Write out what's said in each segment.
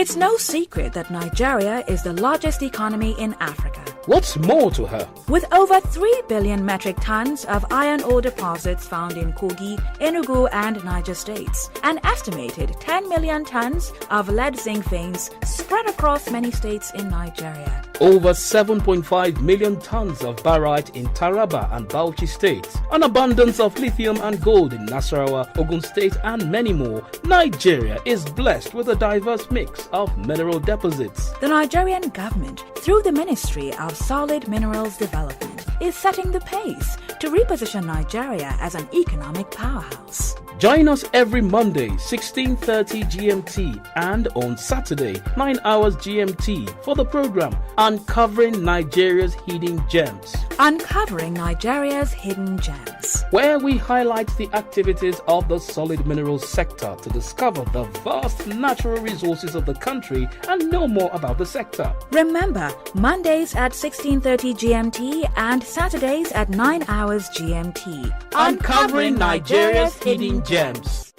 It's no secret that Nigeria is the largest economy in Africa. What's more to her? With over 3 billion metric tons of iron ore deposits found in Kogi, Enugu, and Niger states, an estimated 10 million tons of lead zinc veins spread across many states in Nigeria. Over 7.5 million tons of barite in Taraba and Bauchi states, an abundance of lithium and gold in Nasarawa, Osun State, and many more. Nigeria is blessed with a diverse mix of mineral deposits. The Nigerian government, through the Ministry of Solid Minerals Development, is setting the pace to reposition Nigeria as an economic powerhouse. Join us every Monday, 16:30 GMT, and on Saturday, 9 hours GMT, for the program Uncovering Nigeria's Hidden Gems. Uncovering Nigeria's Hidden Gems, where we highlight the activities of the solid minerals sector to discover the vast natural resources of the country and know more about the sector. Remember, Mondays at 16:30 GMT and Saturdays at 9 hours GMT. Uncovering Nigeria's Hidden Gems.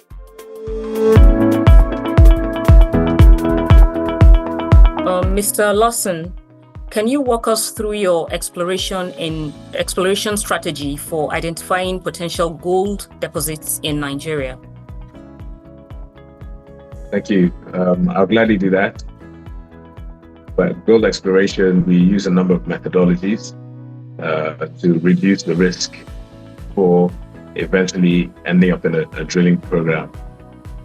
Mr. Lawson, can you walk us through your exploration strategy for identifying potential gold deposits in Nigeria? Thank you. I'll gladly do that. But gold exploration, we use a number of methodologies to reduce the risk for eventually ending up in a drilling program.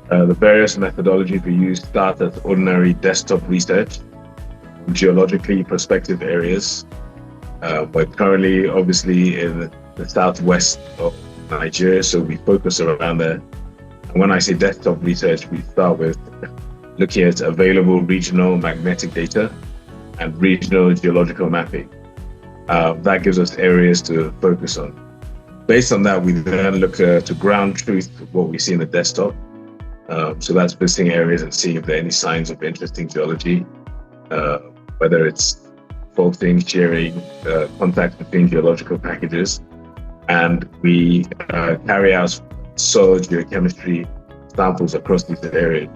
The various methodologies we use start at ordinary desktop research, geologically prospective areas. We're currently obviously in the southwest of Nigeria, so we focus around there. And when I say desktop research, we start with looking at available regional magnetic data and regional geological mapping. That gives us areas to focus on. Based on that, we then look to ground truth what we see in the desktop. So that's visiting areas and seeing if there are any signs of interesting geology, whether it's faulting, shearing, contact between geological packages. And we carry out soil geochemistry samples across these areas.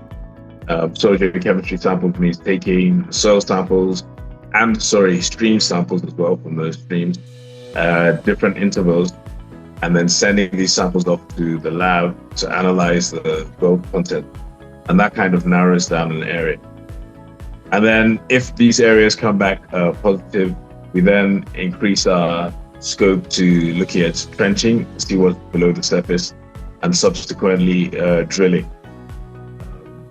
Soil geochemistry samples means taking soil samples and stream samples as well from those streams, different intervals, and then sending these samples off to the lab to analyze the gold content. And that kind of narrows down an area. And then if these areas come back positive, we then increase our scope to looking at trenching, see what's below the surface, and subsequently drilling.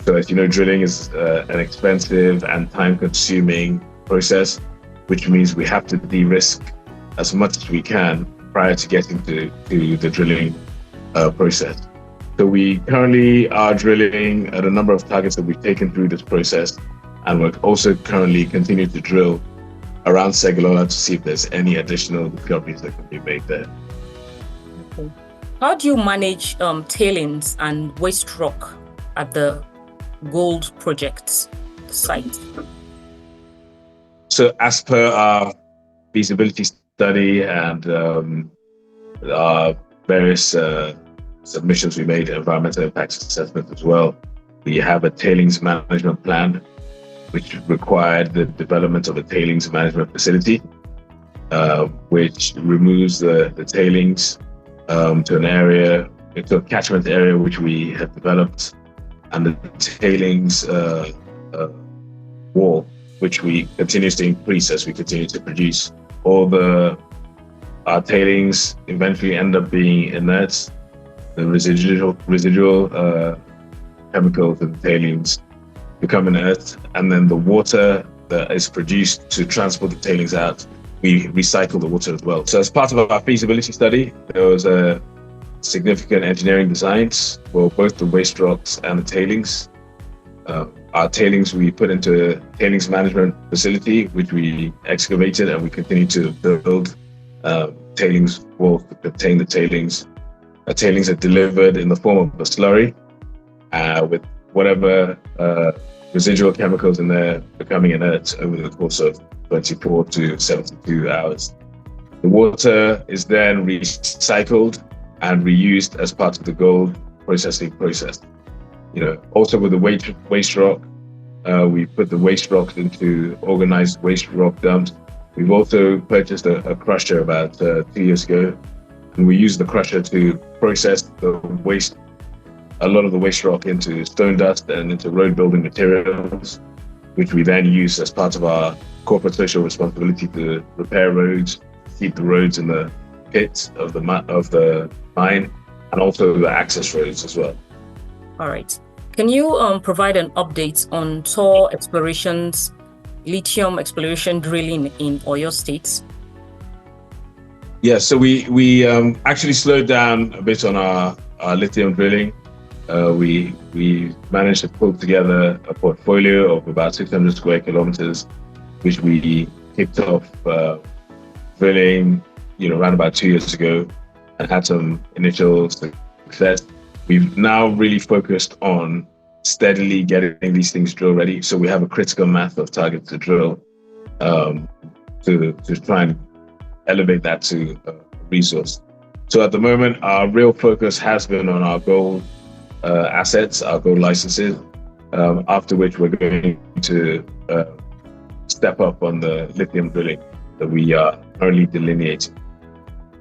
So as you know, drilling is an expensive and time-consuming process, which means we have to de-risk as much as we can prior to getting to the drilling process. So we currently are drilling at a number of targets that we've taken through this process, and we're also currently continuing to drill around Segilola to see if there's any additional discoveries that can be made there. Okay. How do you manage tailings and waste rock at the gold project site? So as per our feasibility study and our various submissions we made, environmental impact assessment as well, we have a tailings management plan, which required the development of a tailings management facility, which removes the tailings to an area, into a catchment area which we have developed, and the tailings wall, which we continuously increase as we continue to produce. Our tailings eventually end up being inert. The residual chemicals in the tailings become inert, and then the water that is produced to transport the tailings out, we recycle the water as well. So as part of our feasibility study, there was a significant engineering designs for both the waste rocks and the tailings. Our tailings we put into a tailings management facility, which we excavated, and we continue to build tailings walls to contain the tailings. The tailings are delivered in the form of a slurry with whatever residual chemicals in there becoming inert over the course of 24 to 72 hours. The water is then recycled and reused as part of the gold processing process. Also with the waste rock, We put the waste rocks into organized waste rock dumps. We've also purchased a crusher about 2 years ago, and we use the crusher to process the waste, a lot of the waste rock, into stone dust and into road building materials, which we then use as part of our corporate social responsibility to repair roads, keep the roads in the pits of the mine, and also the access roads as well. All right. Can you provide an update on Thor Explorations lithium exploration drilling in Oyo State? Yeah, so we actually slowed down a bit on our lithium drilling. We managed to pull together a portfolio of about 600 square kilometers, which we kicked off drilling, around about 2 years ago, and had some initial success. We've now really focused on steadily getting these things drill ready. So we have a critical mass of targets to drill to try and elevate that to a resource. So at the moment, our real focus has been on our gold assets, our gold licenses, after which we're going to step up on the lithium drilling that we are currently delineating.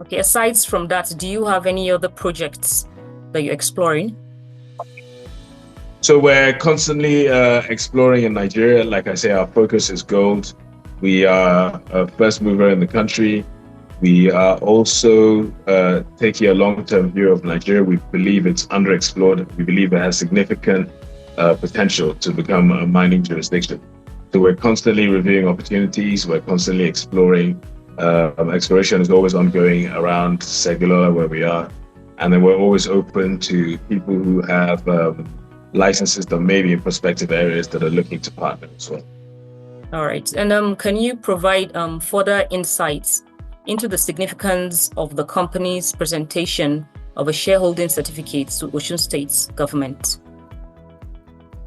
Okay, aside from that, do you have any other projects that you're exploring? So we're constantly exploring in Nigeria. Like I say, our focus is gold. We are a first mover in the country. We are also taking a long-term view of Nigeria. We believe it's underexplored. We believe it has significant potential to become a mining jurisdiction. So we're constantly reviewing opportunities. We're constantly exploring. Exploration is always ongoing around Segilola, where we are. And then we're always open to people who have licenses that may be in prospective areas that are looking to partner as well. All right. And can you provide further insights into the significance of the company's presentation of a shareholding certificate to Osun State's government?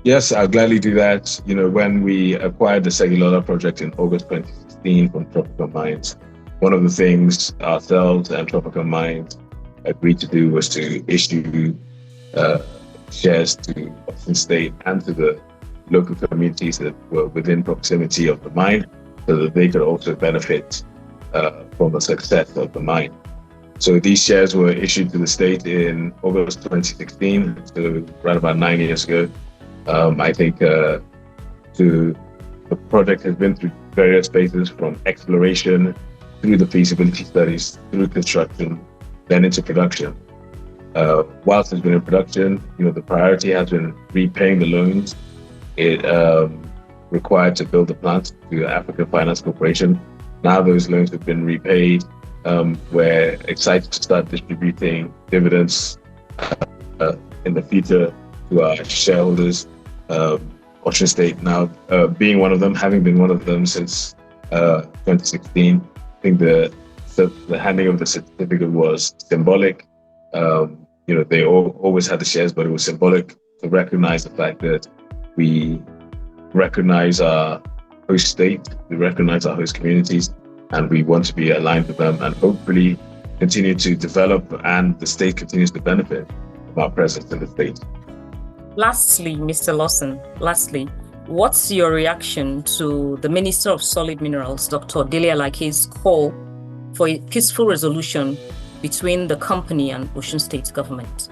Yes, I'll gladly do that. When we acquired the Segilola project in August 2016 from Tropical Mines, one of the things ourselves and Tropical Mines agreed to do was to issue shares to Osun State and to the local communities that were within proximity of the mine, so that they could also benefit from the success of the mine. So these shares were issued to the state in August 2016, so right about 9 years ago. I think the project has been through various phases, from exploration through the feasibility studies, through construction, then into production. Whilst it's been in production, the priority has been repaying the loans it required to build the plant to African Finance Corporation. Now those loans have been repaid. We're excited to start distributing dividends in the future to our shareholders. Osun State now being one of them, having been one of them since 2016. I think the handing of the certificate was symbolic. They always had the shares, but it was symbolic to recognize the fact that we recognize our host state, we recognize our host communities, and we want to be aligned with them and hopefully continue to develop, and the state continues to benefit from our presence in the state. Lastly, Mr. Lawson, what's your reaction to the Minister of Solid Minerals, Dr. Dele Alake's call for a peaceful resolution between the company and Osun State government?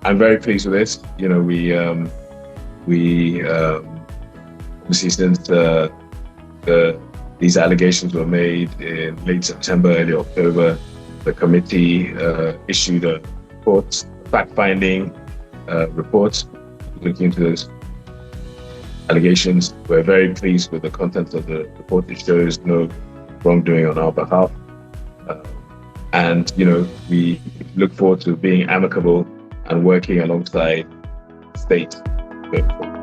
I'm very pleased with this. We obviously, since these allegations were made in late September, early October, the committee issued a report, fact-finding report looking into those allegations. We're very pleased with the content of the report. It shows no wrongdoing on our behalf. And we look forward to being amicable and working alongside the state going forward.